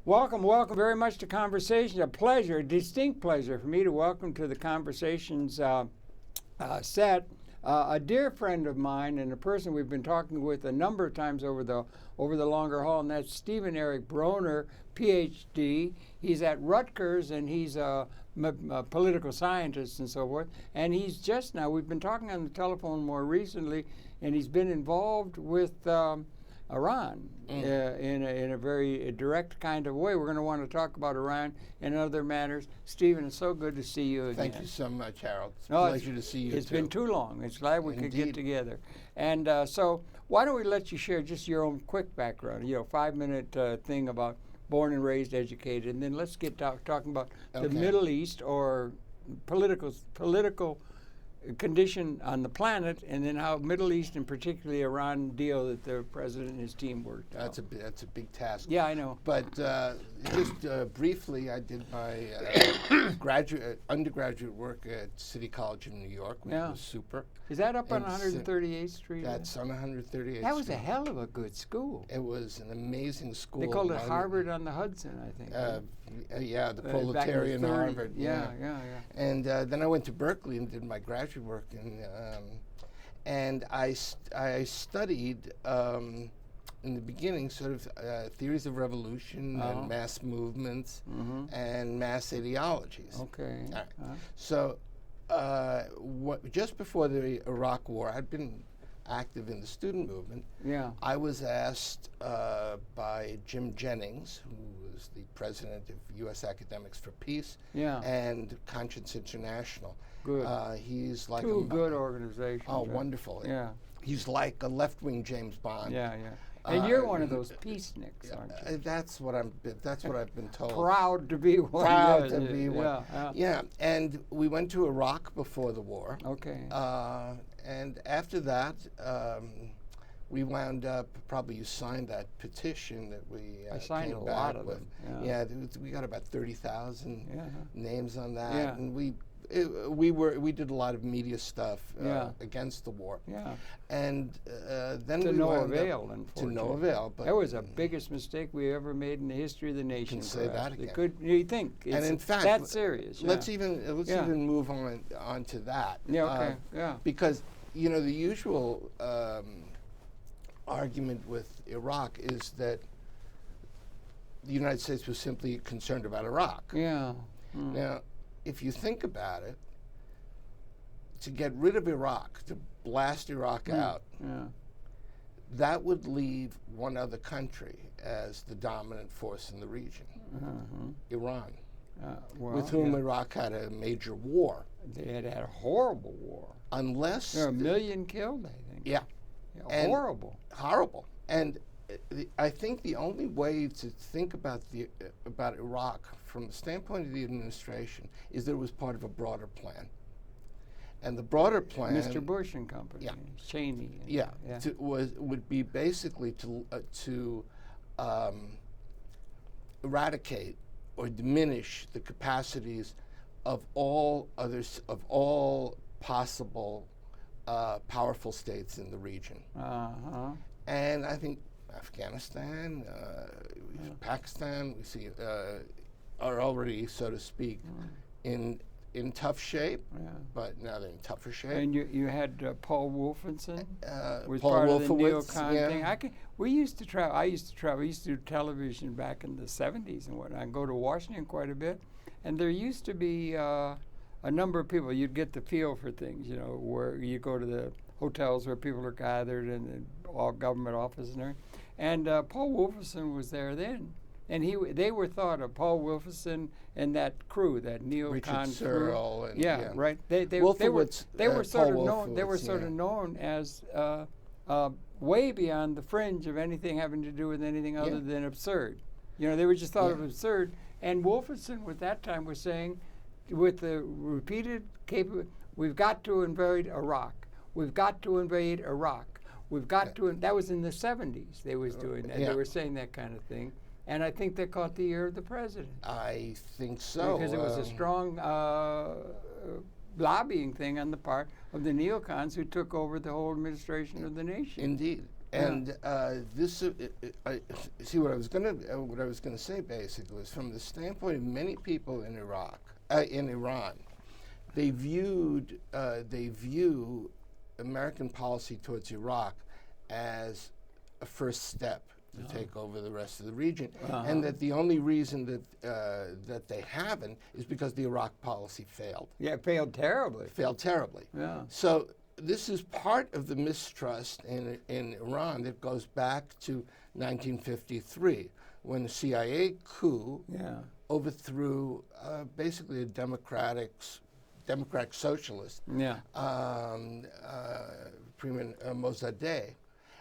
Welcome, welcome very much to Conversations. A pleasure, a distinct pleasure for me to welcome to the Conversations set a dear friend of mine and a person we've been talking with a number of times over the longer haul, and that's Stephen Eric Bronner, PhD. He's at Rutgers, and he's a political scientist and so forth. And he's just now, we've been talking on the telephone more recently, and he's been involved with Iran in a very direct kind of way. We're going to want to talk about Iran and other matters. Stephen, it's so good to see you again. Thank you so much, Harold. It's a pleasure to see you, It's been too long. It's glad we could get together. And so why don't we let you share just your own quick background, 5-minute thing about born and raised, educated, and then let's get talking about the Middle East or political condition on the planet, and then how Middle East and particularly Iran deal that the president and his team worked out. That's a big task. Yeah, I know. But just briefly, I did my undergraduate work at City College in New York, which was super. Is that up on 138th Street? That's on 138th Street. That was a hell of a good school. It was an amazing school. They called it Harvard on the Hudson, I think. Yeah, the proletarian Harvard. Yeah. And then I went to Berkeley and did my graduate work, and I studied in the beginning sort of theories of revolution and mass movements and mass ideologies. Okay. All right. So just before the Iraq War, I'd been active in the student movement. Yeah. I was asked by Jim Jennings, who was the president of U.S. Academics for Peace and Conscience International. Good. He's like two good organizations. Oh, right? wonderful. Yeah. He's like a left-wing James Bond. Yeah. And you're one of those peaceniks, aren't you? That's what I've been told. Proud to be one. Proud to be one. Yeah. And we went to Iraq before the war. Okay. And after that, we wound up. Probably you signed that petition that we. I signed came a back lot of with. them. Yeah, we got about 30,000 names on that, Yeah. and we did a lot of media stuff against the war. Yeah. And then to we no wound avail, up, unfortunately. To no avail. But that was the biggest mistake we ever made in the history of the nation. You can say that again. You think? And in fact, that's serious. Let's even move on to that. Yeah. Okay. Because the usual argument with Iraq is that the United States was simply concerned about Iraq. Yeah. Now, if you think about it, to get rid of Iraq, to blast Iraq out, that would leave one other country as the dominant force in the region, Iran, with whom Iraq had a major war. They had a horrible war. Unless there were 1 million killed, I think. Yeah. Horrible. Horrible. And I think the only way to think about Iraq from the standpoint of the administration is that it was part of a broader plan. And the broader plan, Mr. Bush and company, Cheney. Would be basically to eradicate or diminish the capacities of all possible powerful states in the region. And I think Afghanistan, Pakistan, we see are already, so to speak, in tough shape, but now they're in tougher shape. And you had Paul Wolfenson, was Paul part Wolfowitz, of the neocon thing. We used to travel. I used to travel. I used to do television back in the 70s and whatnot. I'd go to Washington quite a bit, and there used to be a number of people. You'd get the feel for things, where you go to the hotels where people are gathered and all government offices and everything. And Paul Wolfenson was there then. And they were thought of, Paul Wolfenson and that crew, that neocon Richard crew. Searle. And, Right. They were sort of known as way beyond the fringe of anything having to do with anything other than absurd. They were just thought of absurd. And Wolfenson, at that time, was saying, with the repeated we've got to invade Iraq. We've got to invade Iraq. We've got to. That was in the 70s. They was doing that. They were saying that kind of thing. And I think they caught the ear of the president. I think so. Because it was a strong lobbying thing on the part of the neocons who took over the whole administration of the nation. Indeed. And this, see what I was gonna say basically was from the standpoint of many people in Iran, they view American policy towards Iraq as a first step to take over the rest of the region, and that the only reason that they haven't is because the Iraq policy failed. Yeah, it failed terribly. Failed terribly. Yeah. So this is part of the mistrust in Iran that goes back to 1953, when the CIA coup overthrew basically a democratic socialist, Mossadegh,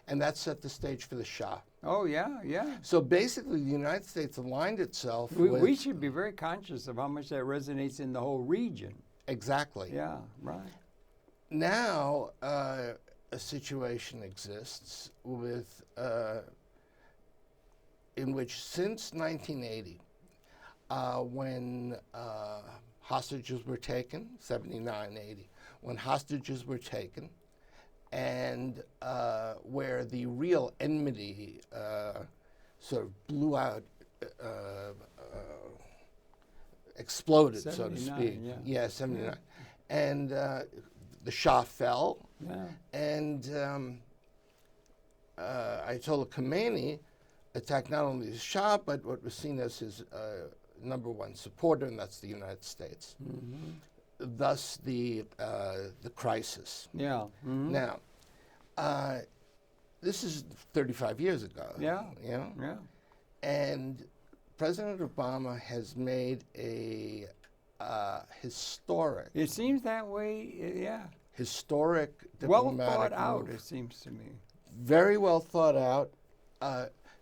and that set the stage for the Shah. Oh, yeah, yeah. So basically, the United States aligned itself with... We should be very conscious of how much that resonates in the whole region. Exactly. Yeah, right. Now, a situation exists with, in which since 1980, when hostages were taken, 79, 80, when hostages were taken, and where the real enmity sort of blew out, exploded, so to speak. Yeah, 79. And the Shah fell, and Ayatollah Khomeini attacked not only the Shah, but what was seen as his number one supporter, and that's the United States. Thus, the crisis. Yeah. Now, this is 35 years ago. Yeah. And President Obama has made a historic. It seems that way. Yeah. Historic Well diplomatic thought out, move. it seems to me. Very well thought out.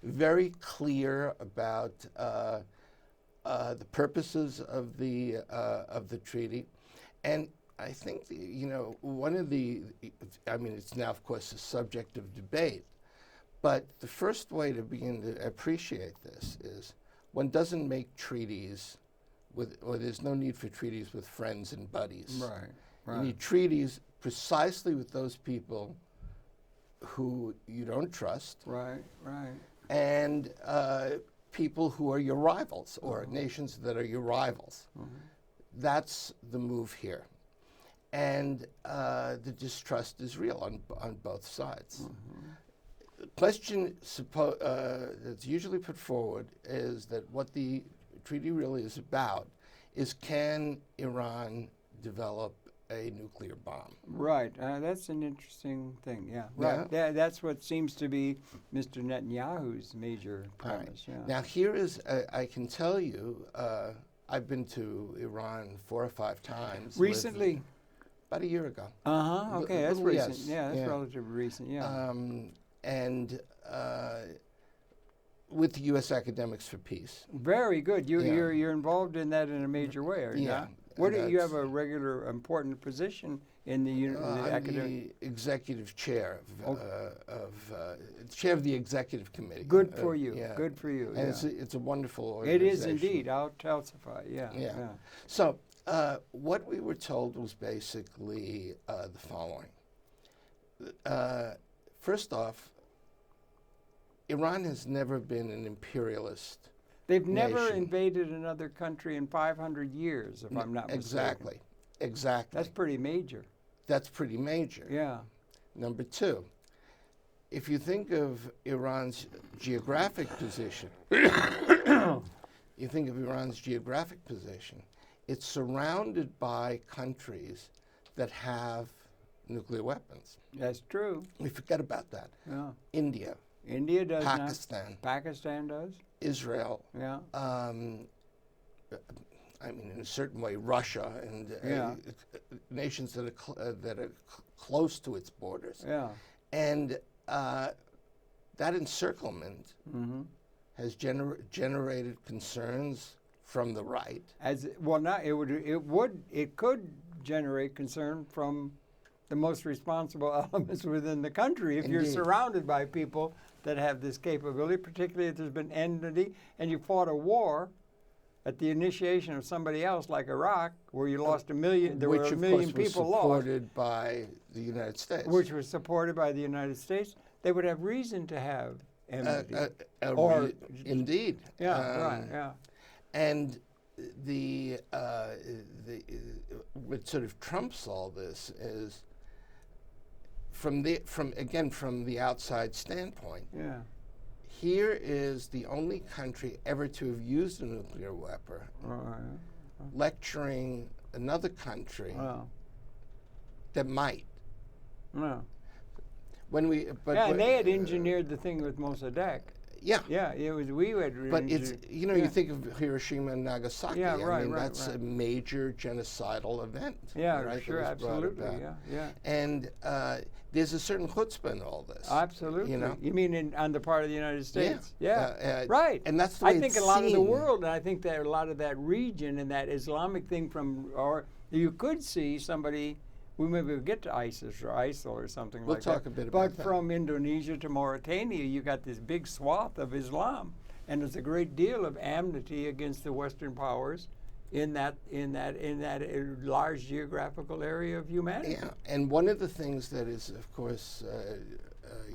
Very clear about the purposes of the treaty, and I think one of the, I mean, it's now of course a subject of debate, but the first way to begin to appreciate this is one doesn't make treaties with, or there's no need for treaties with friends and buddies. Right. You need treaties precisely with those people who you don't trust. Right. And people who are your rivals, or nations that are your rivals. That's the move here. And the distrust is real on both sides. The question that's usually put forward is that what the treaty really is about is, can Iran develop a nuclear bomb? Right. That's an interesting thing. Yeah. Right. Yeah. That's what seems to be Mr. Netanyahu's major premise. Right. Yeah. Now here is, I can tell you, I've been to Iran 4 or 5 times. Recently? About a year ago. Okay, that's recent. Yes. Yeah, that's relatively recent. Yeah. And with the U.S. Academics for Peace. Very good. You're involved in that in a major way, are you not? What do you have a regular important position in the academic? The executive chair chair of the executive committee. Good for you. Good for you. And it's a wonderful organization. It is indeed. I'll testify. Yeah. So what we were told was basically the following. First off, Iran has never been an imperialist. They've never invaded another country in 500 years, if I'm not mistaken. Exactly. That's pretty major. That's pretty major. Yeah. Number 2, if you think of Iran's geographic position, it's surrounded by countries that have nuclear weapons. That's true. We forget about that. Yeah. India. India does Pakistan. not. Pakistan does. Israel. Yeah. I mean, in a certain way, Russia and nations that are close to its borders. Yeah. And that encirclement has generated concerns from the right. It could generate concern from the most responsible elements within the country if you're surrounded by people that have this capability, particularly if there's been enmity and you fought a war at the initiation of somebody else like Iraq, where you lost 1 million, which were 1 million people lost. Which was supported by the United States. Which was supported by the United States. they would have reason to have enmity. Indeed. Yeah. And what sort of trumps all this is from the outside standpoint. Yeah. Here is the only country ever to have used a nuclear weapon, lecturing another country that might. No. And they had engineered the thing with Mossadegh. Yeah. Yeah, it was we had. But it's you think of Hiroshima and Nagasaki. Yeah, right, that's a major genocidal event. Yeah, right, sure, absolutely. Yeah. And there's a certain chutzpah in all this. Absolutely. You mean on the part of the United States? Yeah. Right. And that's the way I think it's a lot of the seen. world, and I think that a lot of that region and that Islamic thing or you could see somebody. We maybe will get to ISIS or ISIL or something like that. We'll talk a bit about that. But from Indonesia to Mauritania, you got this big swath of Islam, and there's a great deal of enmity against the Western powers in that large geographical area of humanity. Yeah, and one of the things that is, of course,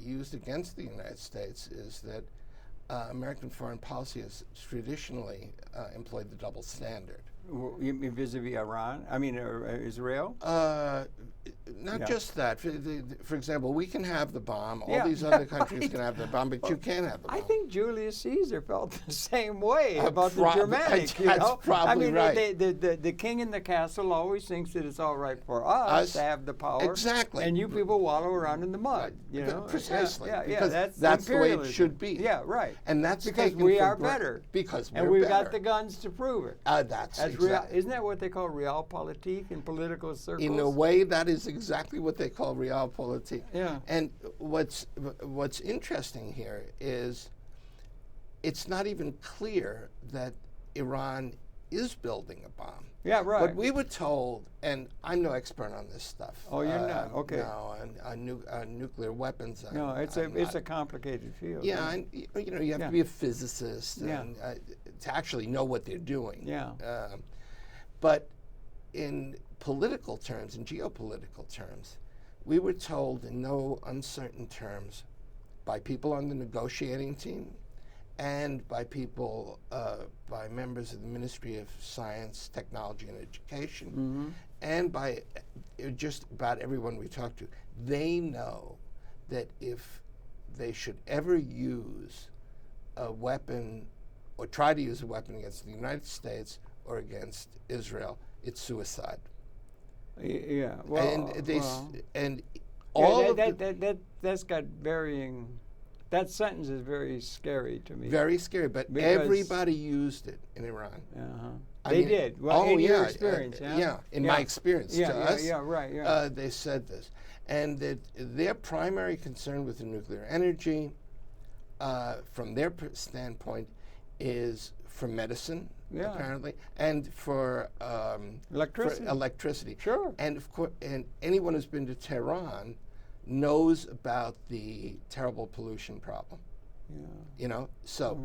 used against the United States is that American foreign policy has traditionally employed the double standard. You mean vis-a-vis Iran? I mean, Israel? Not just that. For example, we can have the bomb. All these other countries can have the bomb, but you can't have the bomb. I think Julius Caesar felt the same way about the Germanics. That's probably right. The king in the castle always thinks that it's all right for us to have the power. Exactly. And you people wallow around in the mud. Precisely. Yeah, because that's the way it should be. Yeah, right. And that's because we are better. Because we're and we've better. got the guns to prove it. That's exactly. Isn't that what they call realpolitik in political circles? In a way, that is exactly what they call realpolitik. Yeah. And what's interesting here is it's not even clear that Iran is building a bomb. Yeah, right. But we were told, and I'm no expert on this stuff. Oh, you're not? Okay. No, on nuclear weapons. No, it's a complicated field. Yeah, and you have to be a physicist and, to actually know what they're doing. Yeah. But in political terms, in geopolitical terms, we were told in no uncertain terms by people on the negotiating team and by people, by members of the Ministry of Science, Technology, and Education, and by just about everyone we talked to, they know that if they should ever use a weapon or try to use a weapon against the United States or against Israel, it's suicide. Yeah, well, that's got varying. That sentence is very scary to me. Very scary, but everybody used it in Iran. They did. Well, in your experience, in my experience, to us, right. They said this, and that their primary concern with the nuclear energy, from their standpoint, is for medicine. Apparently, and for electricity. Sure. And of course, and anyone who's been to Tehran knows about the terrible pollution problem. Yeah. So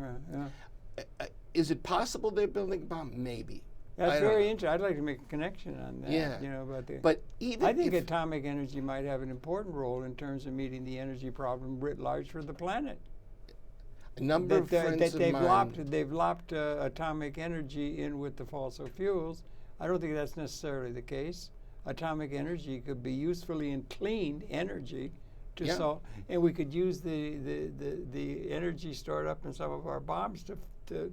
is it possible they're building a bomb? Maybe. That's very interesting. I'd like to make a connection on that. Yeah. But I think atomic energy might have an important role in terms of meeting the energy problem writ large for the planet. A number of friends of mine. They've lopped atomic energy in with the fossil fuels. I don't think that's necessarily the case. Atomic energy could be usefully and clean energy to solve, and we could use the energy stored up in some of our bombs to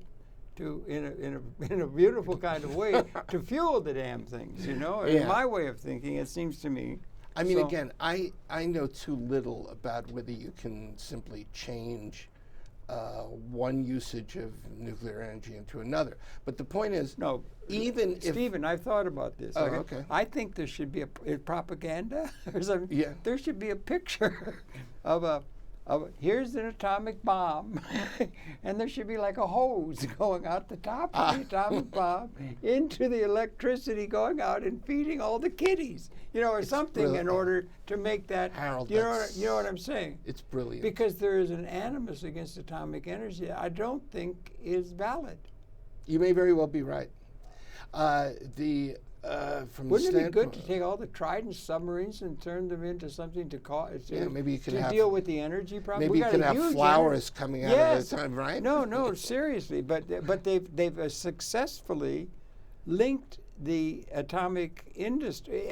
in a beautiful kind of way to fuel the damn things. In my way of thinking, it seems to me. I mean, again, I know too little about whether you can simply one usage of nuclear energy into another. But the point is, even Stephen, I've thought about this. Oh, okay. I think there should be a propaganda or something. Yeah. There should be a picture of here's an atomic bomb, and there should be like a hose going out the top of the atomic bomb into the electricity going out and feeding all the kiddies, or something brilliant. In order to make that. Harold, you know what I'm saying? It's brilliant. Because there is an animus against atomic energy I don't think is valid. You may very well be right. from Wouldn't the it be good to standpoint- take all the Trident submarines and turn them into something to cause maybe you could to have- deal with the energy problem? Maybe We you got could a have huge flowers coming out Yes. at a time, right? No, seriously. But they've successfully linked the atomic industry,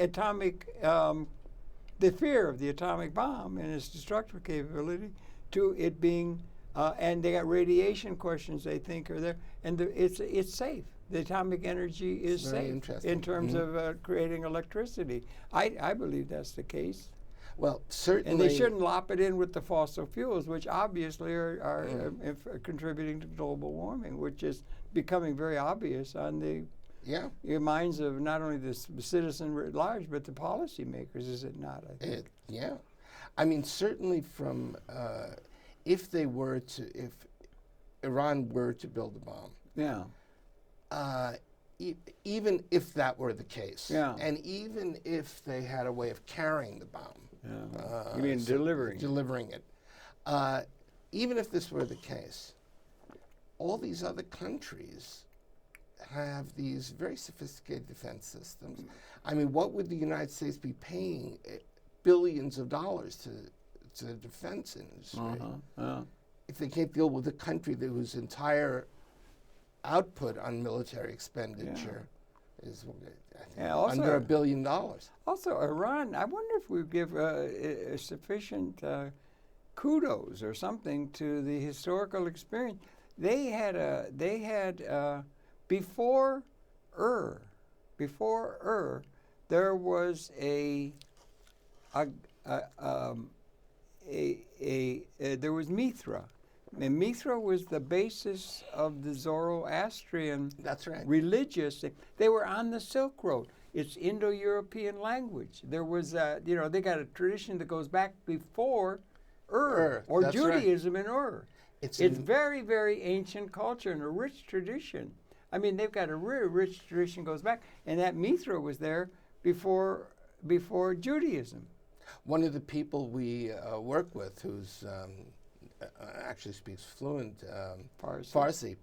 the fear of the atomic bomb and its destructive capability, to it being, and they got radiation questions they think are there, and it's safe. The atomic energy is Very safe interesting. in terms of creating electricity. I believe that's the case. Well, certainly. And they shouldn't lop it in with the fossil fuels, which obviously are contributing to global warming, which is becoming very obvious on the minds of not only the citizen at large, but the policymakers, is it not? I think. I mean, certainly from if Iran were to build a bomb, even if that were the case, and even if they had a way of carrying the bomb, you mean delivering it, even if this were the case, all these other countries have these very sophisticated defense systems. I mean, what would the United States be paying billions of dollars to the defense industry if they can't deal with a country whose entire output on military expenditure is under $1 billion? Also, Iran, I wonder if we give sufficient kudos or something to the historical experience. They had before there was there was Mithra. And Mithra was the basis of the Zoroastrian religious. They were on the Silk Road. It's Indo-European language. There was, they got a tradition that goes back before Ur, or Judaism in Ur. It's very, very ancient culture and a rich tradition. I mean, they've got a really rich tradition goes back, and that Mithra was there before Judaism. One of the people we work with, who's actually speaks fluent Farsi.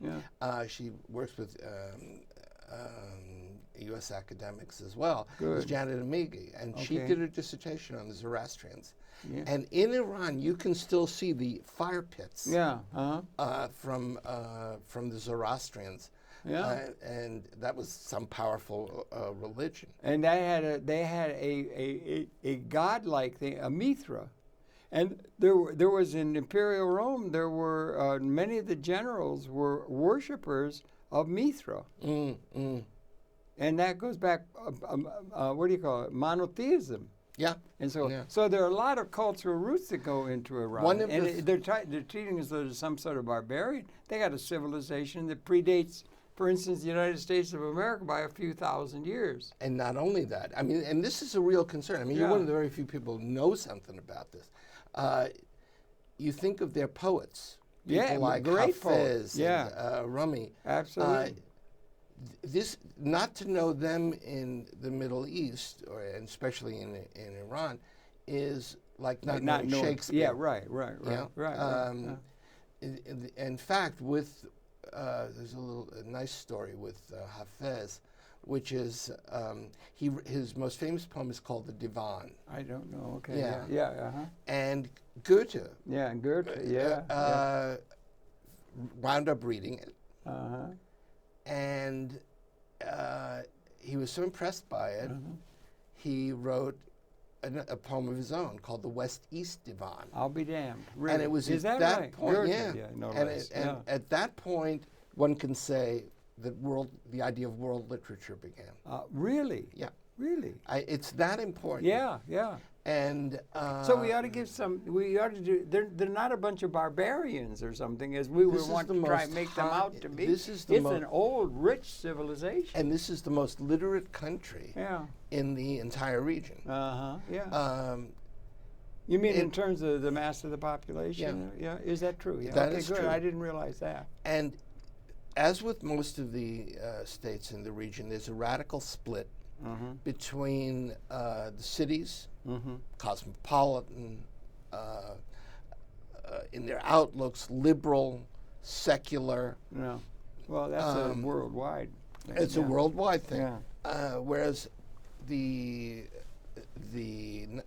She works with U.S. academics as well. Is Janet Amigi, and she did her dissertation on the Zoroastrians. And in Iran, you can still see the fire pits from the Zoroastrians. And that was some powerful religion. And they had a godlike thing, a Mithra. And there was in Imperial Rome, there were many of the generals were worshippers of Mithra. And that goes back, what do you call it, monotheism. And so there are a lot of cultural roots that go into Iran. They're treating as though they're some sort of barbarian. They got a civilization that predates, for instance, the United States of America by a few thousand years. And not only that, I mean, and this is a real concern. I mean, you're one of the very few people who know something about this. You think of their poets, people like Hafez and Rumi. Absolutely. This, not to know them in the Middle East, and especially in Iran, is like not knowing Shakespeare. Right. In fact, with there's a nice story with Hafez, which is his most famous poem is called the Divan. I don't know. Okay. And Goethe. Goethe. Wound up reading it. And he was so impressed by it, he wrote a poem of his own called the West-East Divan. I'll be damned. Really? And it was at that point, and at that point, one can say that the idea of world literature began. Really? Yeah. Really? It's that important. Yeah. And so we ought to give some. We ought to do. They're not a bunch of barbarians or something, as we would want to try and make them out to be. It's an old, rich civilization. And this is the most literate country in the entire region. You mean in terms of the mass of the population? Yeah. Is that true? Yeah. That is good. true. I didn't realize that. And as with most of the states in the region, there's a radical split between the cities, cosmopolitan, in their outlooks, liberal, secular. Well, that's a worldwide thing. It's a worldwide thing. Whereas the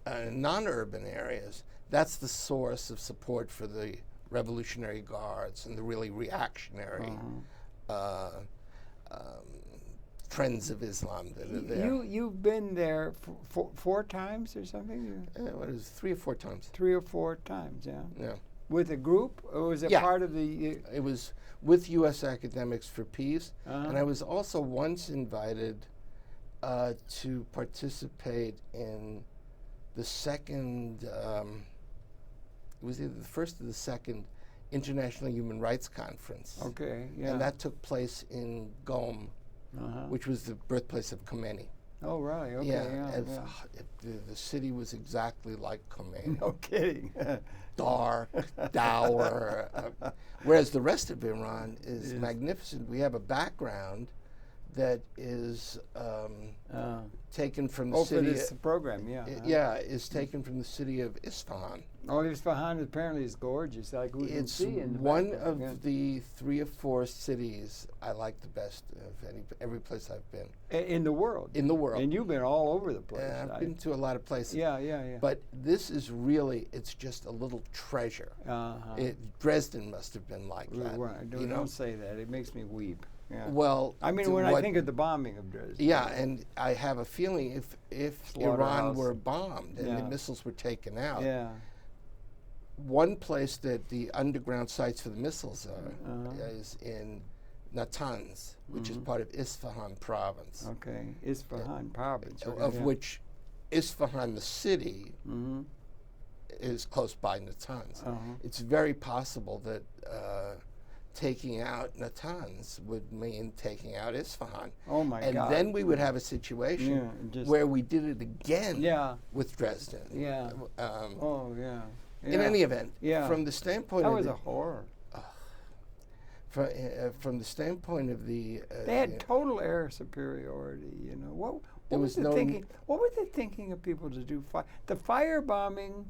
non-urban areas, that's the source of support for the Revolutionary Guards and the really reactionary trends of Islam that are there. You've been there four times or something? What is it, 3 or 4 times? 3 or 4 times, yeah. Yeah. With a group, or was it part of the? It was with U.S. Academics for Peace, and I was also once invited to participate in the second. It was either the first or the second International Human Rights Conference. Okay, yeah. And that took place in Qom, which was the birthplace of Khomeini. Oh, really? Okay, yeah. The city was exactly like Khomeini. No kidding. Dark, dour. Whereas the rest of Iran is magnificent. We have a background that is taken from the city. For this program, yeah. Is taken from the city of Isfahan. Oh, Isfahan apparently is gorgeous. Like we can see in the one background, of the 3 or 4 cities I like the best of every place I've been. In the world? In the world. And you've been all over the place. I've been to a lot of places. Yeah. But this is really, it's just a little treasure. Dresden must have been like that. Right. Don't say that. It makes me weep. Yeah. Well, I mean, when I think of the bombing of Dresden. Yeah, and I have a feeling if Iran were bombed and the missiles were taken out, one place that the underground sites for the missiles are is in Natanz, which is part of Isfahan province. Okay, Isfahan province. Of which Isfahan, the city, is close by Natanz. It's very possible that taking out Natanz would mean taking out Isfahan. Oh my God. And then we would have a situation where we did it again with Dresden. Yeah. In any event, from the standpoint that of was a horror. From the standpoint of the they had total air superiority. You know what was the thinking? What was the thinking of people to do the firebombing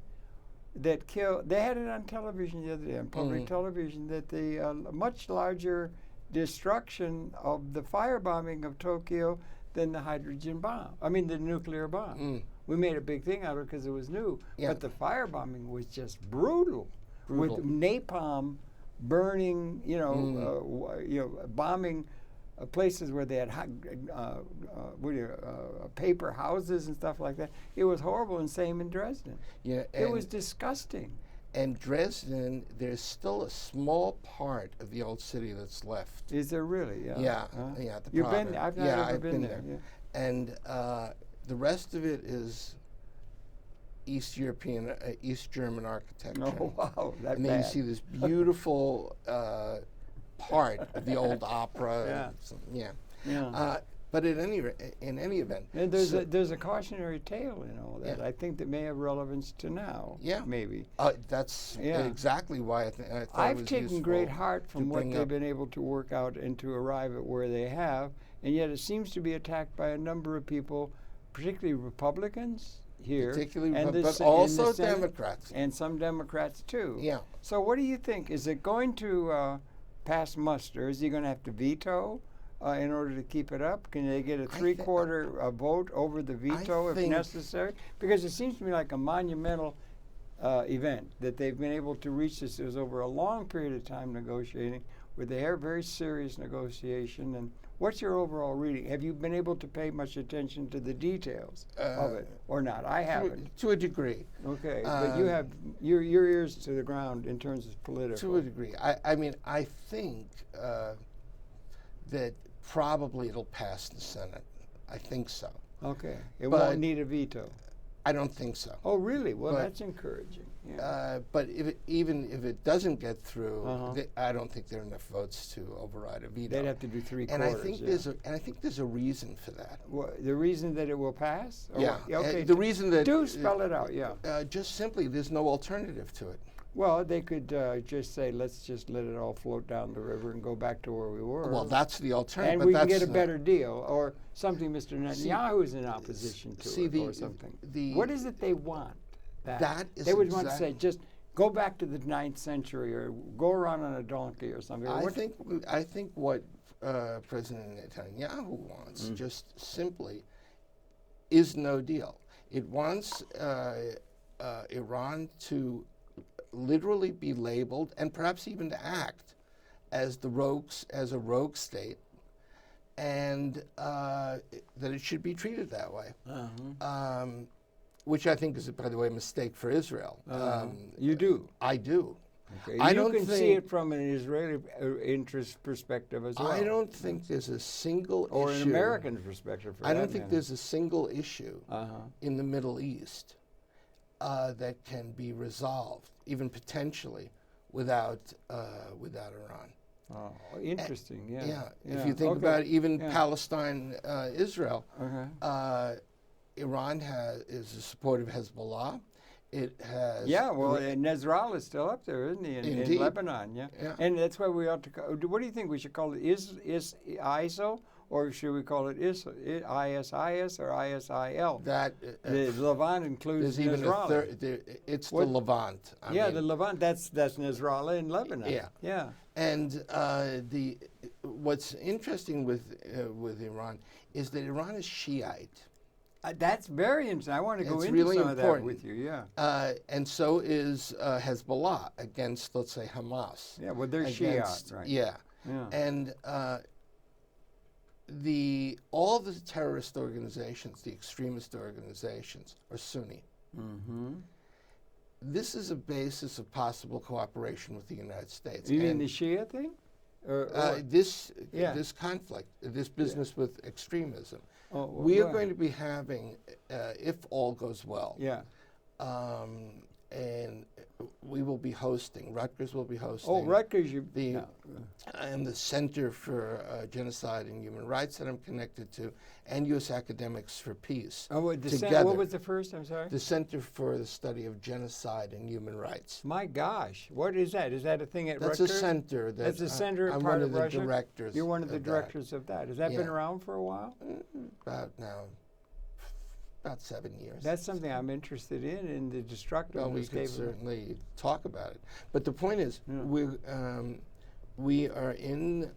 that killed? They had it on television the other day on public television that the much larger destruction of the firebombing of Tokyo than the hydrogen bomb. I mean the nuclear bomb. We made a big thing out of it because it was new. But the firebombing was just brutal. With napalm burning, bombing places where they had paper houses and stuff like that. It was horrible, and same in Dresden. Yeah, it was disgusting. And Dresden, there's still a small part of the old city that's left. Is there really? Yeah. You've been there? I've not ever been there. Yeah. And the rest of it is East German architecture. Oh, wow. And then you see this beautiful part of the old opera. But in any event, and there's a cautionary tale in all that. I think that may have relevance to now. Yeah, maybe. That's exactly why I thought I've taken great heart from what they've been able to work out and to arrive at where they have, and yet it seems to be attacked by a number of people, particularly Republicans here, but also Democrats, and some Democrats too. Yeah. So what do you think? Is it going to pass muster? Is he going to have to veto in order to keep it up? Can they get a 3/4 vote over the veto if necessary? Because it seems to me like a monumental event that they've been able to reach this. It was over a long period of time negotiating, with a very serious negotiation. And what's your overall reading? Have you been able to pay much attention to the details of it or not? I haven't. To a degree. Okay, but you have your ears to the ground in terms of political. To a degree. I mean, I think that probably it'll pass the Senate. I think so. Okay. It won't need a veto. I don't think so. Oh, really? Well, that's encouraging. Yeah. But even if it doesn't get through, I don't think there are enough votes to override a veto. They'd have to do 3/4. And I think there's a reason for that. The reason that it will pass? Okay. The reason that do spell it out. Yeah. Just simply, there's no alternative to it. Well, they could just say, let's just let it all float down the river and go back to where we were. Well, that's the alternative. And we can get a better deal, or something Mr. Netanyahu is in opposition to, or something. What is it they want? They would want to say, just go back to the 9th century, or go around on a donkey, or something. I think what President Netanyahu wants, just simply, is no deal. It wants Iran to literally be labeled and perhaps even to act as a rogue state, and that it should be treated that way. Which I think is, by the way, a mistake for Israel. You do? I do. Okay. I you don't can think, see it from an Israeli interest perspective as well. I don't think there's a single or issue. an American perspective, for I that don't think matter. there's a single issue in the Middle East that can be resolved, even potentially, without Iran. Oh, interesting. Yeah. If you think about even Palestine, Israel, Iran is a supporter of Hezbollah. It has. Yeah, well, Nasrallah is still up there, isn't he? In Lebanon, yeah. And that's why we ought to. What do you think we should call it? Is ISO, or should we call it ISIS or ISIL? That the Levant includes there's even Nasrallah. a third. It's the Levant. I mean, the Levant. That's Nasrallah in Lebanon. Yeah. And what's interesting with Iran is that Iran is Shiite. That's very interesting. I want to go into really some important. of that with you. Yeah. And so is Hezbollah against, let's say, Hamas. Yeah. Well, they're Shiite, right? Yeah. And all the terrorist organizations, the extremist organizations, are Sunni. This is a basis of possible cooperation with the United States. You mean the Shia thing? This conflict, this business with extremism. We are going to be having, if all goes well, and we will be hosting, Rutgers will be hosting. Oh, Rutgers, and the Center for Genocide and Human Rights that I'm connected to, and U.S. Academics for Peace. Oh, together. What was the first? I'm sorry? The Center for the Study of Genocide and Human Rights. My gosh, what is that? Is that a thing at That's Rutgers? That's a center. That's a center I'm part one of the Russia? directors. You're one of the directors of that. Has that been around for a while? About 7 years. That's something I'm interested in the destructiveness. Well, we could certainly talk about it. But the point is, we are in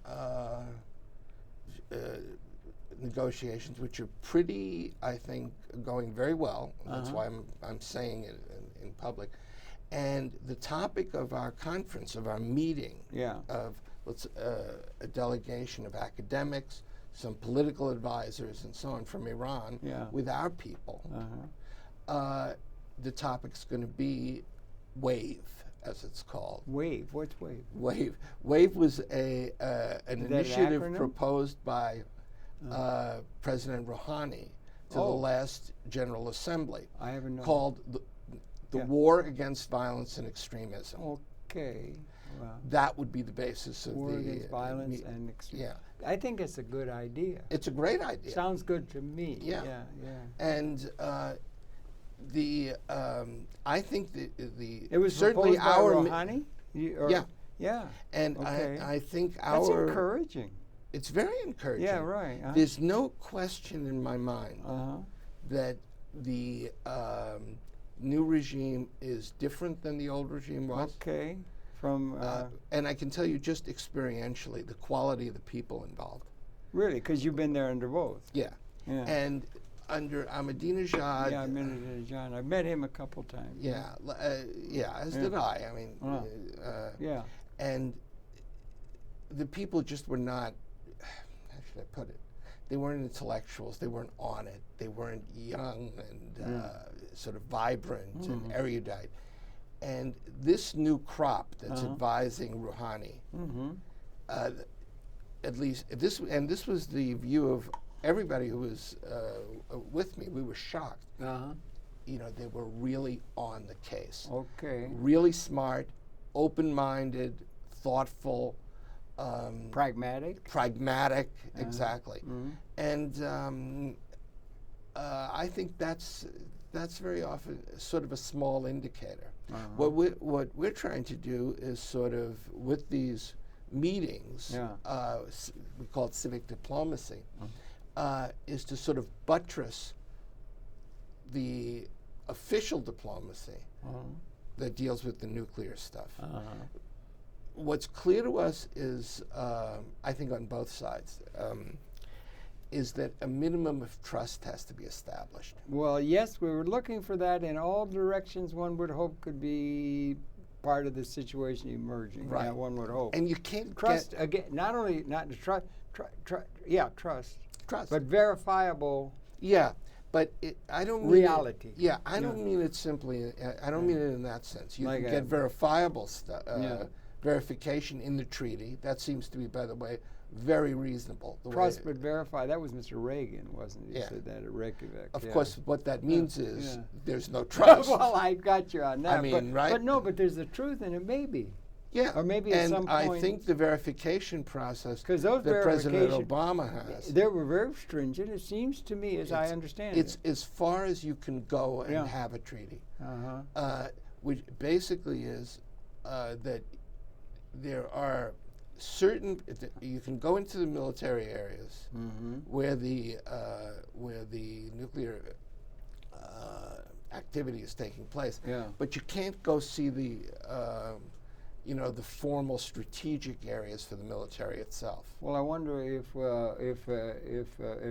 negotiations which are pretty, I think, going very well. That's why I'm saying it in public. And the topic of our conference, of our meeting, of a delegation of academics, some political advisors and so on from Iran with our people. The topic's going to be WAVE, as it's called. WAVE? What's WAVE? WAVE was an initiative an proposed by President Rouhani to the last General Assembly. I haven't known. Called the War Against Violence and Extremism. Okay. Wow. That would be the basis of War the against violence and extremism. Yeah. I think it's a good idea. It's a great idea. Sounds good to me. Yeah. And I think it was certainly proposed by our Rouhani? Yeah. And I think that's encouraging. It's very encouraging. Yeah, right. There's no question in my mind that the new regime is different than the old regime was. Okay. And I can tell you just experientially the quality of the people involved. Really? Because you've been there under both. Yeah. And under Ahmadinejad. Yeah, Ahmadinejad. I've met him a couple times. As did I. I mean, and the people just were not, how should I put it? They weren't intellectuals. They weren't on it. They weren't young and sort of vibrant and erudite. And this new crop that's advising Rouhani, at least this was the view of everybody who was with me. We were shocked. You know, they were really on the case. Okay. Really smart, open-minded, thoughtful, pragmatic. Pragmatic, exactly. And I think that's very often sort of a small indicator. What we're trying to do is sort of, with these meetings, we call it civic diplomacy, is to sort of buttress the official diplomacy that deals with the nuclear stuff what's clear to us is, I think on both sides, is that a minimum of trust has to be established. Well, yes, we were looking for that in all directions. One would hope could be part of the situation emerging. Right. Yeah, one would hope. And you can't Trust get again. Not only not the trust. Trust. trust. But verifiable. Yeah, but I don't mean Reality. I don't mean it simply. I don't mean it in that sense. You Like can a- get verifiable Yeah. verification in the treaty. That seems to be, by the way, very reasonable. The Trust way, but verify. That was Mr. Reagan, wasn't it? He Yeah. said that at Reykjavik. of yeah. course, what that means is yeah. there's no trust. Well, I got you on that. mean, right? But no, but there's the truth in it, maybe. Yeah, Or maybe at and some I point- think the verification process 'Cause those that President verification- Obama has, They were very stringent, it seems to me, as I understand it's it. as far as you can go and Yeah. have a treaty. Uh-huh. Which basically is that there are you can go into the military areas where the nuclear activity is taking place, Yeah. but you can't go see the the formal strategic areas for the military itself. Well, I wonder if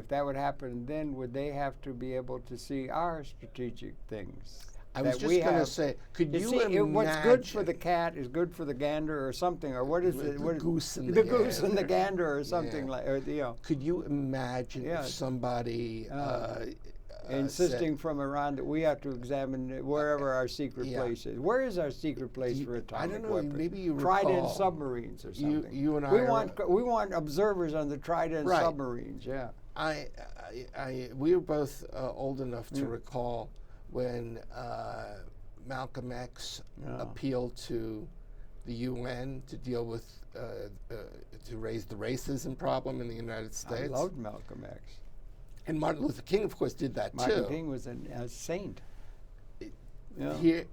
that would happen, then would they have to be able to see our strategic things? I was that just we going to have? say, could you See, imagine what's good for the cat is good for the gander, or something, or what is it? The What is goose and the the goose and the gander. gander, or something Yeah. like, or Could you imagine Yeah. if somebody insisting from Iran that we have to examine wherever our secret yeah. place is. Where is our secret place for atomic I don't know. weapons? Maybe you Trident recall, submarines or something. you and I we are- want observers on the Trident Right. submarines. Yeah. we were both old enough to recall when Malcolm X appealed to the UN to deal with to raise the racism problem in the United States. I loved Malcolm X. And Martin Luther King, of course, did that Martin too. King was a saint. Yeah. Here,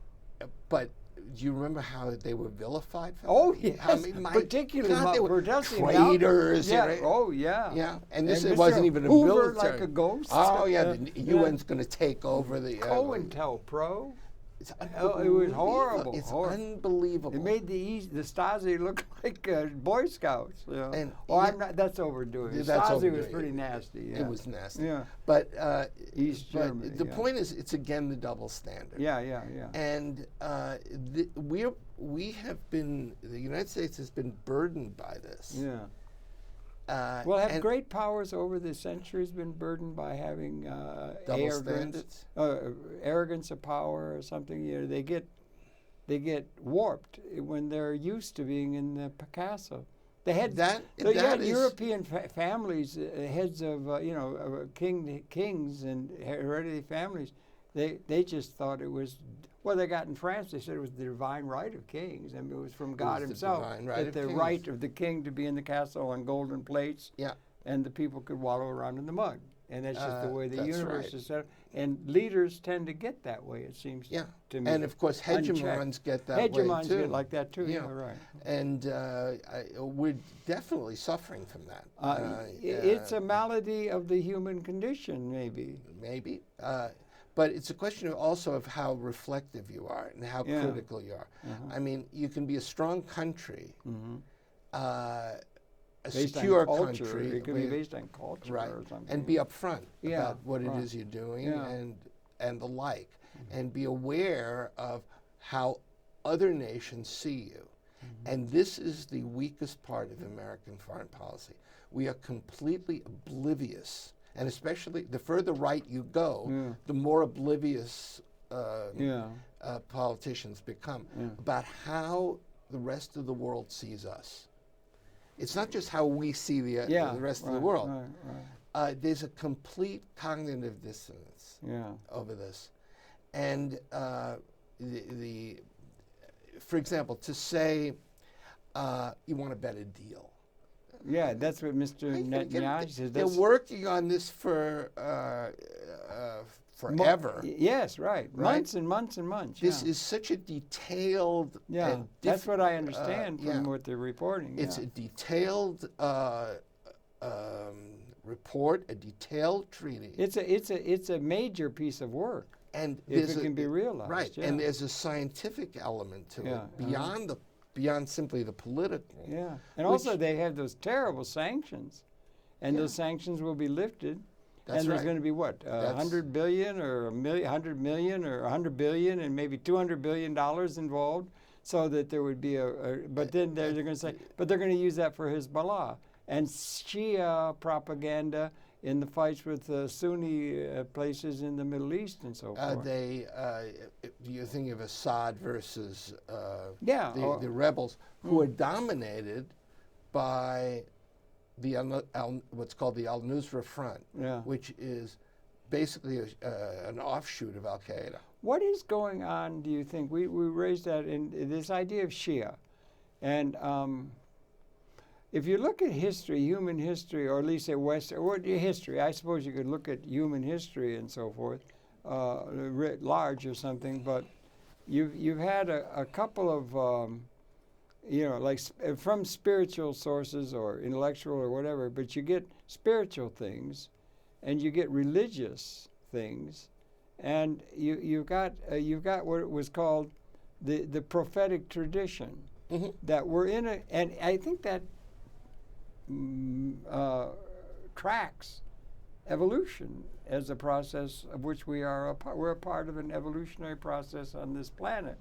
but do you remember how they were vilified for Oh that? yes, I mean, my particularly God, they were Protestant traitors. Yeah. and- Oh yeah. Yeah, and this And it wasn't Mr. even a Hoover military. like a ghost. Oh yeah, the Yeah. UN's going to take over the. COINTELPRO. It's Oh, it was horrible. It's horrible. unbelievable. It made the Stasi look like Boy Scouts. You know? And I'm not. That's overdoing. That's Stasi overdoing was it. pretty nasty. Yeah. It was nasty. Yeah. But East but Germany, the yeah. point is, it's again the double standard. Yeah. And we have been. The United States has been burdened by this. Yeah. Well, have and great powers over the centuries been burdened by having double arrogance, standards. arrogance of power or something? You know, they get warped when they're used to being in the Picasso. They had you had is- European families, heads of kings and hereditary families. They just thought it was. Well, they got in France. They said it was the divine right of kings, and it was from God was the Himself. divine right that of the kings. right of the king to be in the castle on golden plates, Yeah. and the people could wallow around in the mud. And that's just the way the That's universe right. is set up. And leaders tend to get that way, it seems Yeah. to me. And of course, hegemons Unchecked. get that way Hegemons too. get like that too. Yeah, Yeah. right. And we're definitely suffering from that. It's a malady of the human condition, maybe. Maybe. But it's a question also of how reflective you are and how Yeah. critical you are. I mean, you can be a strong country, a Based secure on culture. country, It could be with- based on culture right, or something. and be upfront Yeah, about what it right. is you're doing Yeah. and the like, and be aware of how other nations see you. And this is the weakest part of American foreign policy. We are completely oblivious, and especially the further right you go, the more oblivious politicians become about how the rest of the world sees us. It's not just how we see the rest of the world. Right. There's a complete cognitive dissonance over this. And for example, to say you want a better deal. Yeah, that's what Mr. Netanyahu says. They're working on this for forever. Yes, right. Months and months and months. This is such a detailed. Yeah, that's what I understand from what they're reporting. It's a detailed report, a detailed treaty. It's a major piece of work. And if it can be realized. Right, yeah. and there's a scientific element to it beyond beyond simply the political. Yeah, and also they have those terrible sanctions, and those sanctions will be lifted. That's and there's right. going to be what, 100 billion or 100 million or 100 billion and maybe 200 billion dollars involved, so that there would be but then they're going to say, but they're going to use that for Hezbollah and Shia propaganda in the fights with Sunni places in the Middle East and so forth. You think of Assad versus the rebels, who are dominated by the what's called the Al-Nusra Front, which is basically an offshoot of Al-Qaeda. What is going on, do you think? We raised that in this idea of Shia. And if you look at history, human history, or at least at Western history, I suppose you could look at human history and so forth, writ large or something, but you've had a couple of like from spiritual sources or intellectual or whatever, but you get spiritual things and you get religious things, and you've got what was called the prophetic tradition, that we're in and I think that tracks evolution as a process of which we're a part of an evolutionary process on this planet.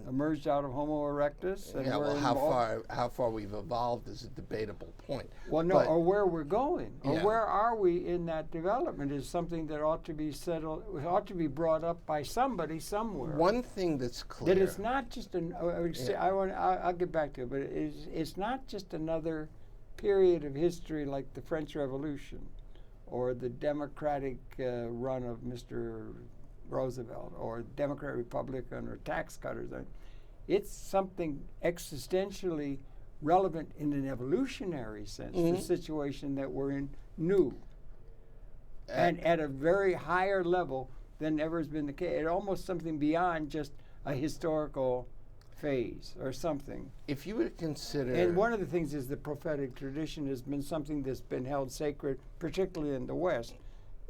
Emerged out of Homo erectus. And how far we've evolved is a debatable point. Well, no, or where we're going, or where are we in that development is something that ought to be settled, ought to be brought up by somebody somewhere. One thing that's clear that it's not just I'll get back to it, but it's not just another period of history like the French Revolution, or the democratic run of Mr. Roosevelt, or Democrat Republican, or tax cutters. It's something existentially relevant in an evolutionary sense, the situation that we're in new. And at a very higher level than ever has been the case. It's almost something beyond just a historical phase or something. If you would consider... And one of the things is the prophetic tradition has been something that's been held sacred, particularly in the West,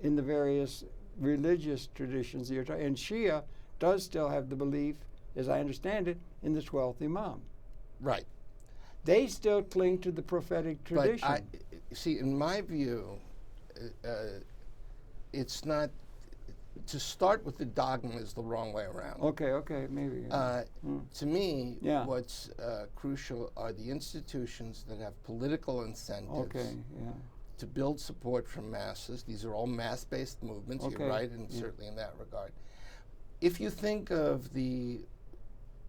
in the various religious traditions that you're talking. And Shia does still have the belief, as I understand it, in the 12th Imam. Right. They still cling to the prophetic tradition. But see, in my view, it's not... To start with the dogma is the wrong way around. Okay, maybe. To me, what's crucial are the institutions that have political incentives to build support from masses. These are all mass-based movements. You're right, and certainly in that regard. If you think of the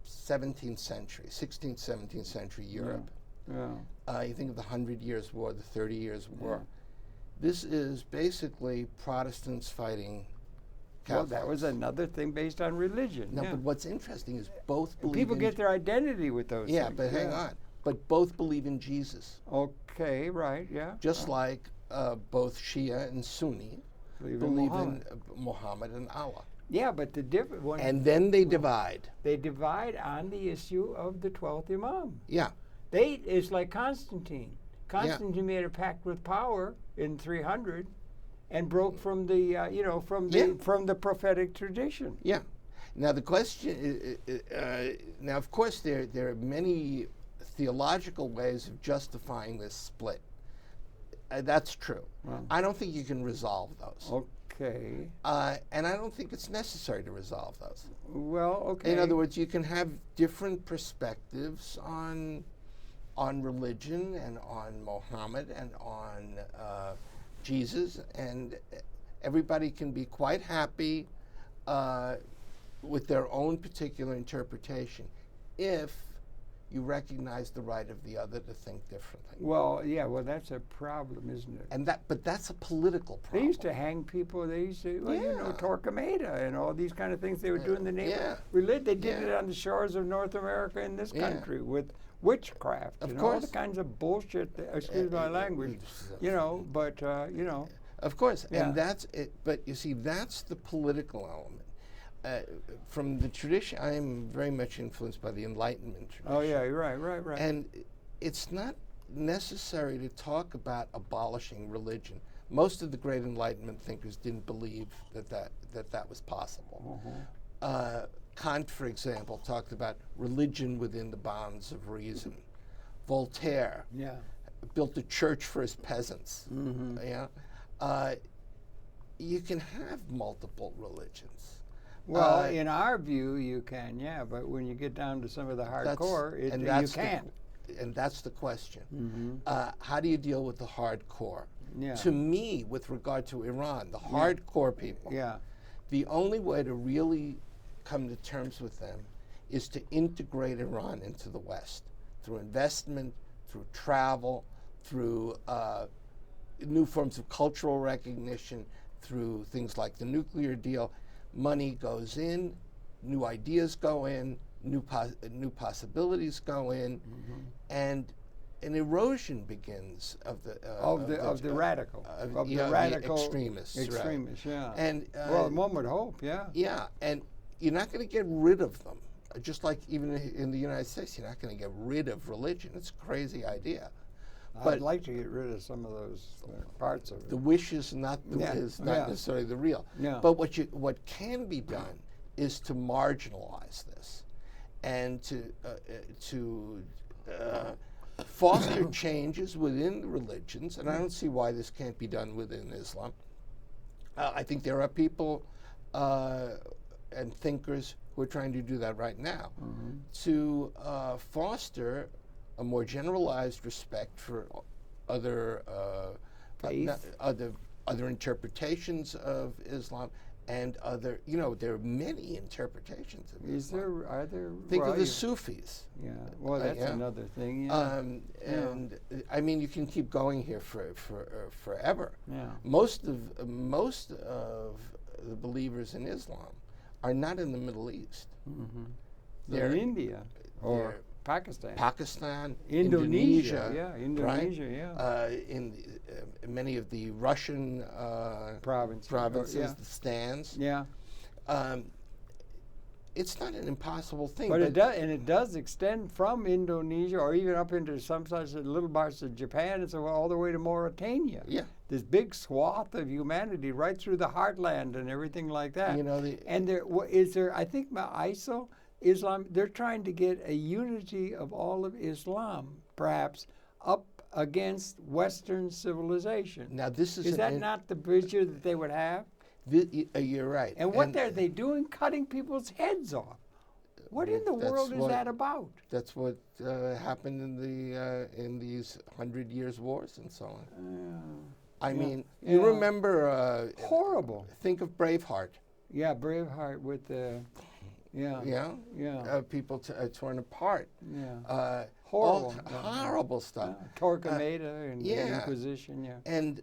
17th century, 16th, 17th century Europe, you think of the 100 Years' War, the 30 Years' War. This is basically Protestants fighting Catholics. Well, that was another thing based on religion. No, but what's interesting is both believe people get their identity with those things. Yeah, but hang on. But both believe in Jesus. Okay, right, yeah. Just like both Shia and Sunni believe in Muhammad and Allah. Yeah, but the different one... And then they divide. They divide on the issue of the 12th Imam. Yeah. It's like Constantine. Constantine made a pact with power in 300 and broke from the from the prophetic tradition. Yeah. Now the question now of course there are many theological ways of justifying this split. That's true. I don't think you can resolve those. Okay. And I don't think it's necessary to resolve those. Well, okay. In other words, you can have different perspectives on religion and on Muhammad and on Jesus, and everybody can be quite happy with their own particular interpretation if you recognize the right of the other to think differently. Well, yeah, that's a problem, isn't it? And but that's a political problem. They used to hang people. They used to, Torquemada and all these kind of things they would do in the name of religion. They did it on the shores of North America in this country with witchcraft and all the kinds of bullshit. Excuse my language, but. Of course, and that's it. But you see, that's the political element. From the tradition, I am very much influenced by the Enlightenment tradition. Oh yeah, you're right. And it's not necessary to talk about abolishing religion. Most of the great Enlightenment thinkers didn't believe that was possible. Kant, for example, talked about religion within the bounds of reason. Voltaire built a church for his peasants. Yeah, you can have multiple religions. Well, in our view, you can, but when you get down to some of the hardcore, you can't. And that's the question. How do you deal with the hardcore? To me, with regard to Iran, the hardcore people, the only way to really come to terms with them is to integrate Iran into the West through investment, through travel, through new forms of cultural recognition, through things like the nuclear deal. Money goes in, new ideas go in, new possibilities go in, and an erosion begins of the radical extremists. And well, one would hope, and you're not going to get rid of them. Just like even in the United States, you're not going to get rid of religion. It's a crazy idea. But I'd like to get rid of some of those parts of it. The wish is not necessarily the real. But what can be done is to marginalize this, and to foster changes within the religions. And I don't see why this can't be done within Islam. I think there are people and thinkers who are trying to do that right now, to foster a more generalized respect for other other interpretations of Islam, and other, there are many interpretations of Islam. Are there? Think of the Sufis. Yeah, well, that's another thing. And I mean, you can keep going here for forever. Yeah. Most of the believers in Islam are not in the Middle East. They're in India or Pakistan, Indonesia, Indonesia, right? In many of the Russian provinces, the stands. It's not an impossible thing. But it does extend from Indonesia, or even up into some such little parts of Japan, and so all the way to Mauritania. Yeah. This big swath of humanity right through the heartland and everything like that. And I think ISIL, Islam, they're trying to get a unity of all of Islam, perhaps, up against Western civilization. Now, this is that not the vision that they would have? You're right. And what are they doing? Cutting people's heads off. What in the world is that about? That's what happened in these 100 Years' wars and so on. I mean, you remember... horrible. Think of Braveheart. Yeah, Braveheart with the... people torn apart. Horrible. Horrible stuff. Torquemada and the Inquisition, And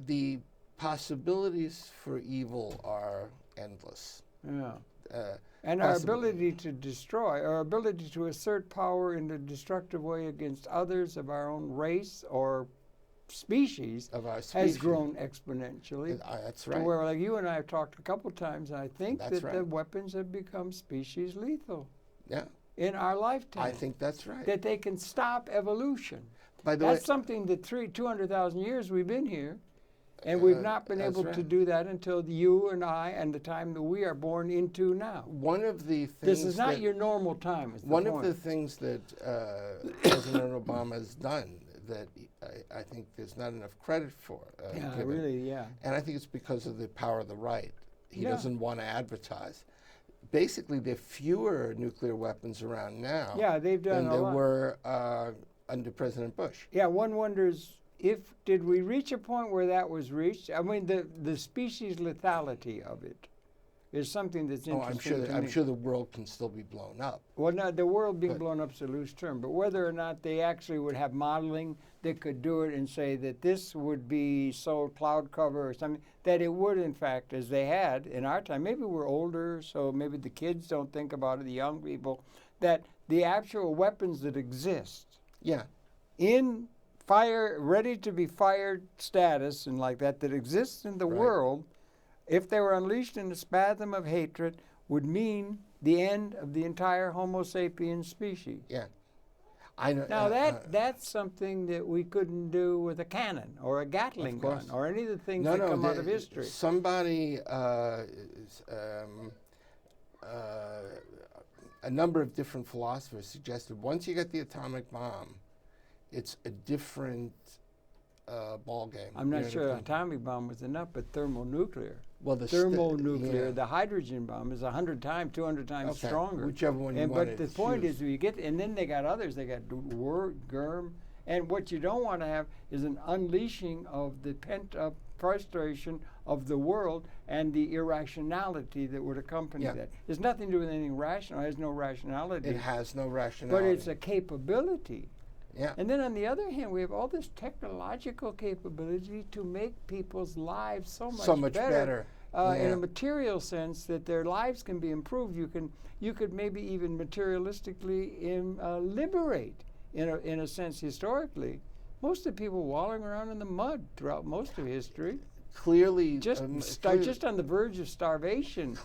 the possibilities for evil are endless. And our ability to destroy, our ability to assert power in a destructive way against others of our own race or species, has grown exponentially. That's right. To where, like you and I have talked a couple times, and I think the weapons have become species lethal. In our lifetime. I think that's right. That they can stop evolution. By the way, that's something that 200,000 years we've been here, and we've not been able to do that until you and I and the time that we are born into now. One of the things this is not your normal time. One of the things that President Obama has done that I think there's not enough credit for. And I think it's because of the power of the right. He doesn't want to advertise. Basically, there are fewer nuclear weapons around now they've done than there were under President Bush. One wonders, did we reach a point where that was reached? I mean, the species lethality of it is something that's interesting. I'm sure the world can still be blown up. Well, no, the world being blown up is a loose term, but whether or not they actually would have modeling that could do it and say that this would be so cloud cover or something, that it would, in fact, as they had in our time. Maybe we're older, so maybe the kids don't think about it, the young people, that the actual weapons that exist in fire, ready to be fired status and like that exists in the world, if they were unleashed in a spasm of hatred, would mean the end of the entire Homo sapiens species. I know. Now that's something that we couldn't do with a cannon or a Gatling gun or any of the things that come out of history. Somebody a number of different philosophers suggested once you get the atomic bomb, it's a different ball game. I'm not sure the atomic bomb was enough, but thermonuclear. Well, the thermonuclear, the hydrogen bomb is 100 times, 200 times stronger. Whichever one you want. But the point is, you get, and then they got others. They got germ, and what you don't want to have is an unleashing of the pent-up frustration of the world and the irrationality that would accompany that. There's nothing to do with anything rational. It has no rationality. It has no rationality. But it's a capability. Yeah. And then on the other hand, we have all this technological capability to make people's lives so much better. In a material sense, that their lives can be improved. You could maybe even materialistically liberate, in a sense, historically. Most of the people wallowing around in the mud throughout most of history. Clearly, just on the verge of starvation,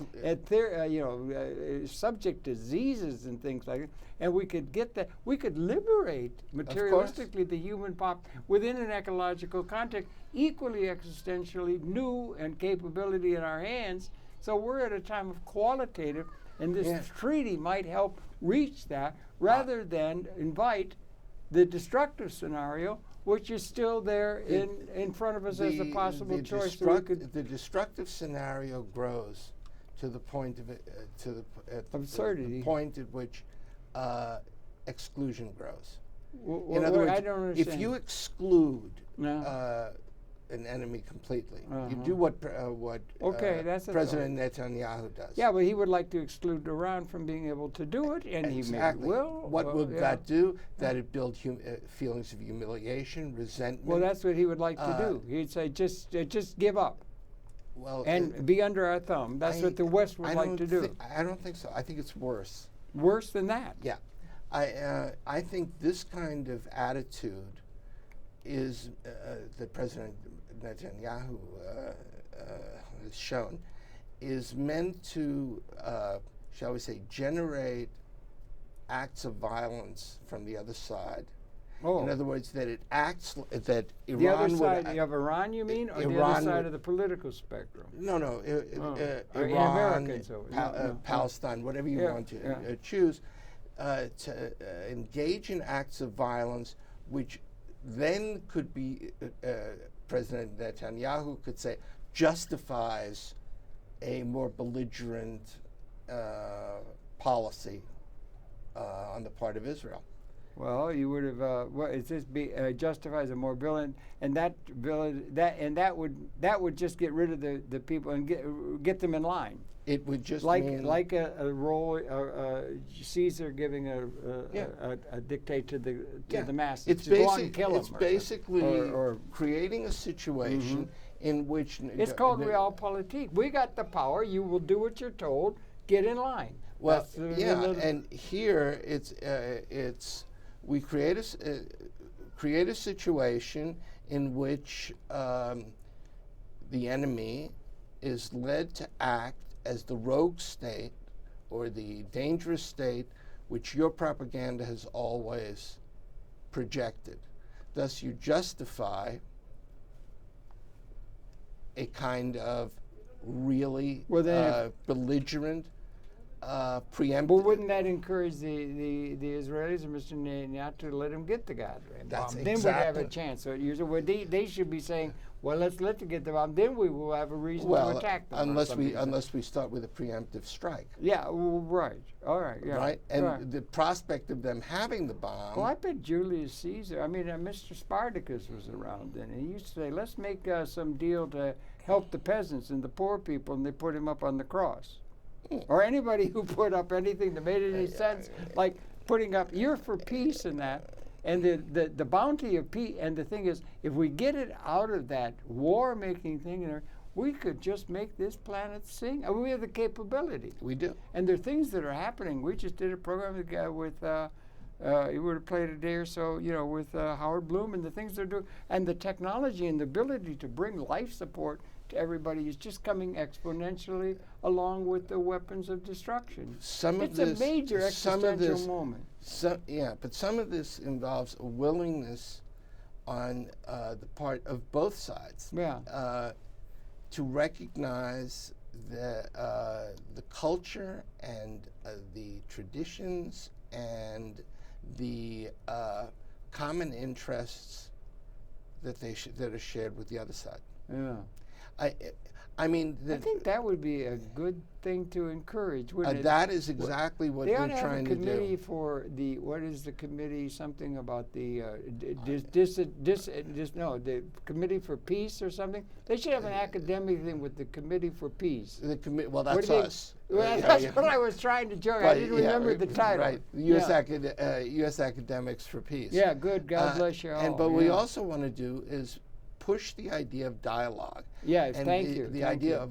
subject to diseases and things like that. And we could get that. We could liberate materialistically the human pop within an ecological context, equally existentially new and capability in our hands. So we're at a time of qualitative, and this treaty might help reach that, rather than invite the destructive scenario, which is still there in front of us as a possible choice. The destructive scenario grows to the point of absurdity. The point at which exclusion grows. In other words, I don't understand. If you exclude an enemy completely, you do what President Netanyahu does. Yeah, but he would like to exclude Iran from being able to do it, and he maybe will. What would that do? That it build feelings of humiliation, resentment. Well, that's what he would like to do. He'd say, just give up. Well, and be under our thumb. That's what the West would like to do. I don't think so. I think it's worse. Worse than that? Yeah. I think this kind of attitude is that President Netanyahu has shown is meant to, shall we say, generate acts of violence from the other side. Oh. In other words, that it acts that Iran the other side of Iran, you mean, or the other side of the political spectrum? No, Iran, Palestine, whatever you want to choose, to engage in acts of violence, which then could be President Netanyahu could say justifies a more belligerent policy on the part of Israel. Well, you would have. What is this? Justifies a more violent, and that would just get rid of the people and get them in line. It would just mean like a role Caesar giving a dictate to the masses. It's to go on and kill it's them basically or creating a situation in which it's called realpolitik. We got the power. You will do what you're told. Get in line. Well, and here it's we create a situation in which the enemy is led to act as the rogue state or the dangerous state which your propaganda has always projected. Thus, you justify a kind of really belligerent, preemptive. Well, wouldn't that encourage the Israelis and Mr. Netanyahu to let him get the goddamn bomb? Then we'd have a chance. So they should be saying, well, let's let them get the bomb. Then we will have a reason to attack them. Unless we start with a preemptive strike. Yeah, right. All right. Yeah. Right, and the prospect of them having the bomb. Well, I bet Julius Caesar. I mean, Mr. Spartacus was around then, and he used to say, let's make some deal to help the peasants and the poor people, and they put him up on the cross. Or anybody who put up anything that made any sense, like putting up, you're for peace and that. And the bounty of peace, and the thing is, if we get it out of that war-making thing, we could just make this planet sing. I mean, we have the capability. We do. And there are things that are happening. We just did a program with you would have played a day or so, with Howard Bloom and the things they're doing. And the technology and the ability to bring life support to everybody is just coming exponentially along with the weapons of destruction. It's a major existential moment. But some of this involves a willingness on the part of both sides to recognize the culture and the traditions and the common interests that that are shared with the other side. Yeah. I mean, I think that would be a good thing to encourage, wouldn't it? that is exactly what They we're ought to have trying a to committee do. for the, what is the committee, something about the, the Committee for Peace or something? They should have an academic thing with the Committee for Peace. Well, What that's do they- us. Well, that's what I was trying to joke. I didn't remember the title. Right, U.S. Academics for Peace. Yeah, good. God bless you all. But we also want to do is push the idea of dialogue. Yeah, And thank the, you. The thank idea you.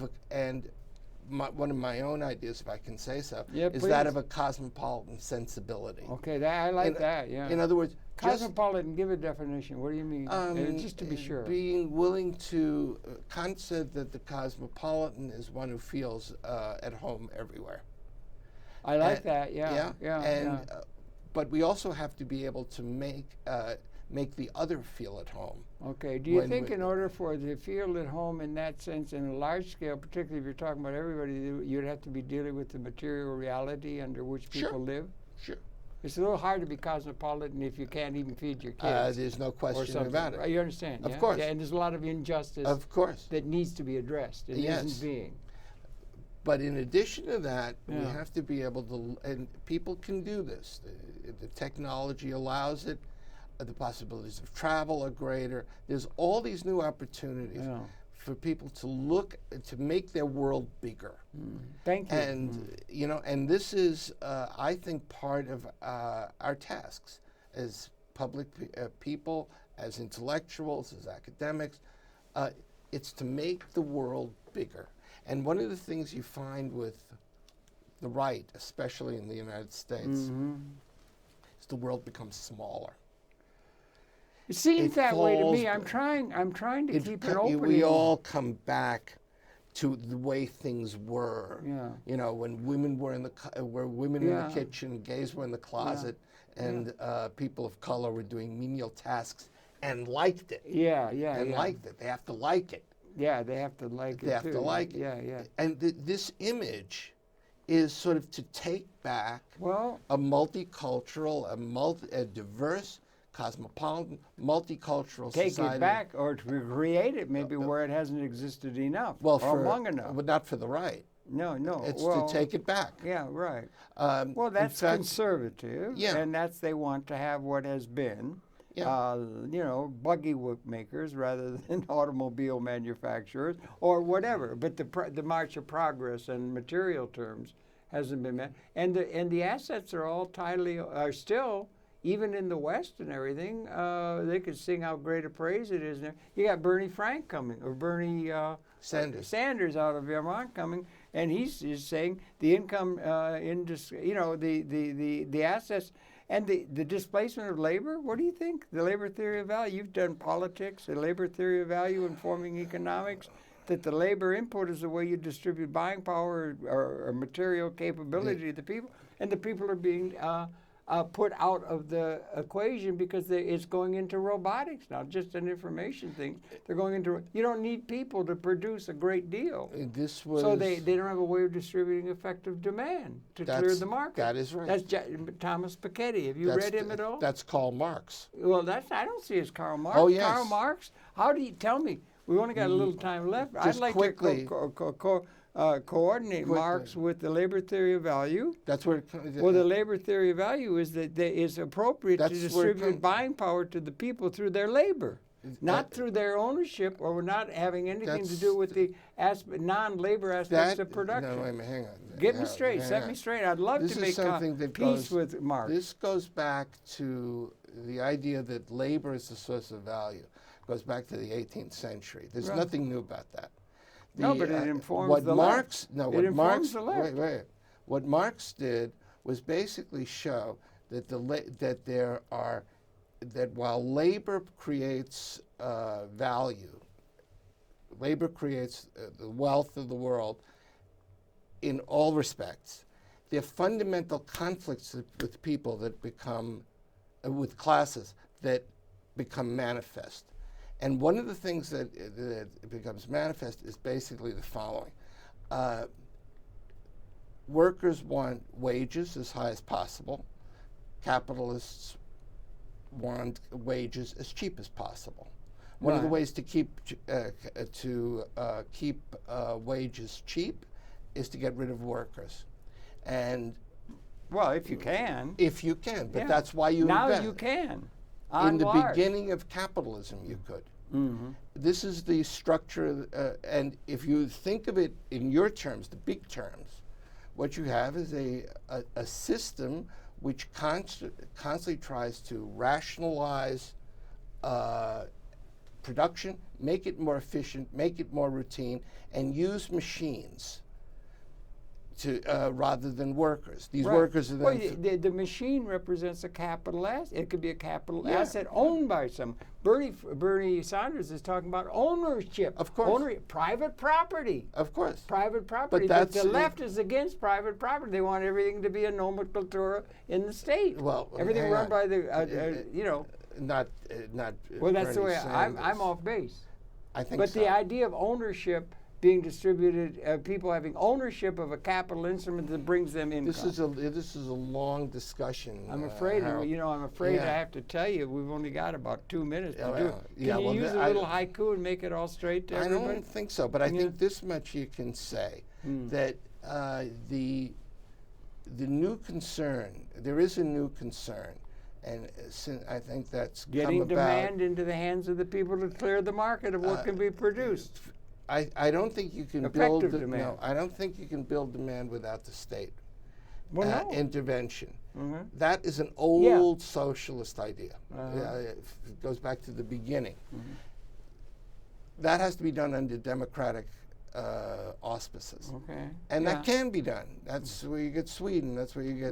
of one of my own ideas, if I can say so, Yeah, is that please. of a cosmopolitan sensibility. Okay, I like that, yeah. In other words, Cosmopolitan, give a definition. What do you mean? Just to be sure. being willing to concept that the cosmopolitan is one who feels at home everywhere. I like that, yeah. But we also have to be able to make the other feel at home. Okay. Do you think in order for the feel at home in that sense, in a large scale, particularly if you're talking about everybody, you'd have to be dealing with the material reality under which people live? Sure. It's a little hard to be cosmopolitan if you can't even feed your kids. There's no or question something. about it. You understand? Of yeah? course. Yeah, and there's a lot of injustice Of course. that needs to be addressed. It Yes. isn't being. But in addition to that, we Yeah. have to be able to, and people can do this. The technology allows it. The possibilities of travel are greater. There's all these new opportunities Yeah. for people to look, to make their world bigger. Thank you. And, and this is, I think, part of our tasks as public people, as intellectuals, as academics. It's to make the world bigger. And one of the things you find with the right, especially in the United States, is the world becomes smaller. It seems that way to me. falls- I'm trying to keep an opening. We all come back to the way things were. Yeah. When women were in the kitchen, gays were in the closet, and people of color were doing menial tasks and liked it. Liked it. They have to like it. Yeah, they have to like it. They have too. to like it. Yeah. And this image is sort of to take back a multicultural, a diverse, cosmopolitan, multicultural take society. it back or to create it maybe where it hasn't existed enough Well, or long enough. but not for the right. No. It's well, to take it back. Yeah, right. Well, Well, that's conservative. Yeah. And they want to have what has been. Yeah. Buggy makers rather than automobile manufacturers or whatever. But the march of progress in material terms hasn't been met, and the assets are all are still, even in the West and everything. They could sing how great a praise it is. You got Bernie Frank coming, or Bernie Sanders out of Vermont coming, and he's saying the income the assets. And the displacement of labor, what do you think? The labor theory of value, you've done politics, the labor theory of value informing economics, that the labor input is the way you distribute buying power or material capability to the people, and the people are being put out of the equation because it's going into robotics now, just an information thing. They're going into, you don't need people to produce a great deal. So they don't have a way of distributing effective demand to clear the market. That is right. That's Thomas Piketty. Have you read him at all? That's Karl Marx. Well, I don't see it as Karl Marx. Oh, yes. Karl Marx? How do you, tell me, we only got a little time left. I'd like quickly. to coordinate Marx with the labor theory of value. That's where. Well, the labor theory of value is that it's appropriate to distribute buying power to the people through their labor, not through their ownership or not having anything to do with the non-labor aspects of production. No, wait a minute, hang on. Get me straight. Set me straight. I'd love to make peace with Marx. This goes back to the idea that labor is the source of value. It goes back to the 18th century. There's nothing new about that. No, but it informs what the Marx, left. No, it what informs Marx, the left. Wait. What Marx did was basically show that that while labor creates value, labor creates the wealth of the world in all respects. There are fundamental conflicts with people that become, with classes that become manifest. And one of the things that becomes manifest is basically the following. Workers want wages as high as possible. Capitalists want wages as cheap as possible. One of the ways to keep wages cheap is to get rid of workers, and well, if you can, but that's why you now invest. you can. In the beginning of capitalism, you could. Mm-hmm. This is the structure, and if you think of it in your terms, the big terms, what you have is a system which constantly tries to rationalize production, make it more efficient, make it more routine, and use machines to rather than workers. These workers are then the machine represents a capital asset. It could be a capital asset owned by some. Bernie Sanders is talking about ownership. Of course. Private property. Of course. Private property. But the left is against private property. They want everything to be a nomenclatura in the state. Well, everything run by the, you know. Not. Well, that's the Bernie way Sanders. I'm off base. I think But so. the idea of ownership being distributed, people having ownership of a capital instrument that brings them income. This is a long discussion. I'm afraid, Harold. I'm afraid I have to tell you, we've only got about 2 minutes to do it. Can you use a little haiku and make it all straight to everybody? I don't think so, but I think this much you can say, that the new concern, there is a new concern, and I think that's getting come about. Demand into the hands of the people to clear the market of what can be produced. I don't think you can Effective build demand. no. I don't think you can build demand without the state intervention. Mm-hmm. That is an old socialist idea. It goes back to the beginning. Mm-hmm. That has to be done under democratic auspices. Okay. And that can be done. That's where you get Sweden. That's where you get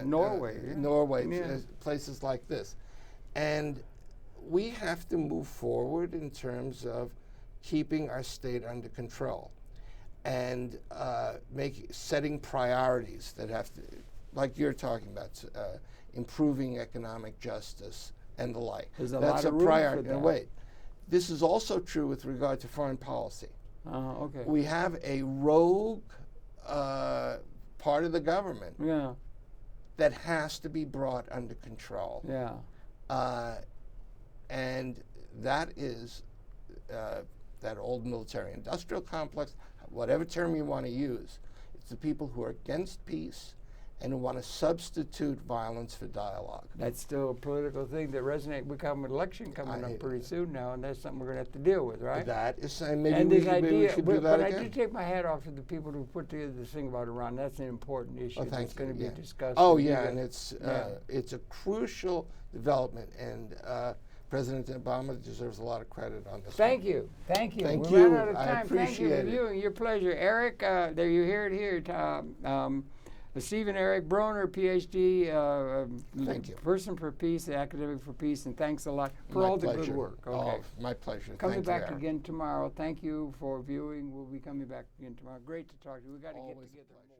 Norway. Norway, places like this. And we have to move forward in terms of keeping our state under control and setting priorities that have to, like you're talking about, improving economic justice and the like. There's a That's lot of room priority. for that. Wait, this is also true with regard to foreign policy. Okay. We have a rogue part of the government that has to be brought under control. And that is that old military-industrial complex, whatever term you want to use. It's the people who are against peace and who want to substitute violence for dialogue. That's still a political thing that resonates. We have an election coming up pretty soon now, and that's something we're going to have to deal with, right? That is, and maybe and we this should idea, do that but again. I do take my hat off to the people who put together this thing about Iran. That's an important issue that's going to be discussed. Oh yeah, and it's a crucial development, and President Obama deserves a lot of credit on this. Thank you. Thank we you. ran out of time. I appreciate Thank you for viewing. Your pleasure. Eric, there you hear it here. Stephen Eric Bronner, PhD, Thank you. Person for Peace, academic for peace, and thanks a lot for My all pleasure. the good work. Oh, my pleasure. Coming Thank back you, Eric. again tomorrow. Thank you for viewing. We'll be coming back again tomorrow. Great to talk to you. We got to get together more.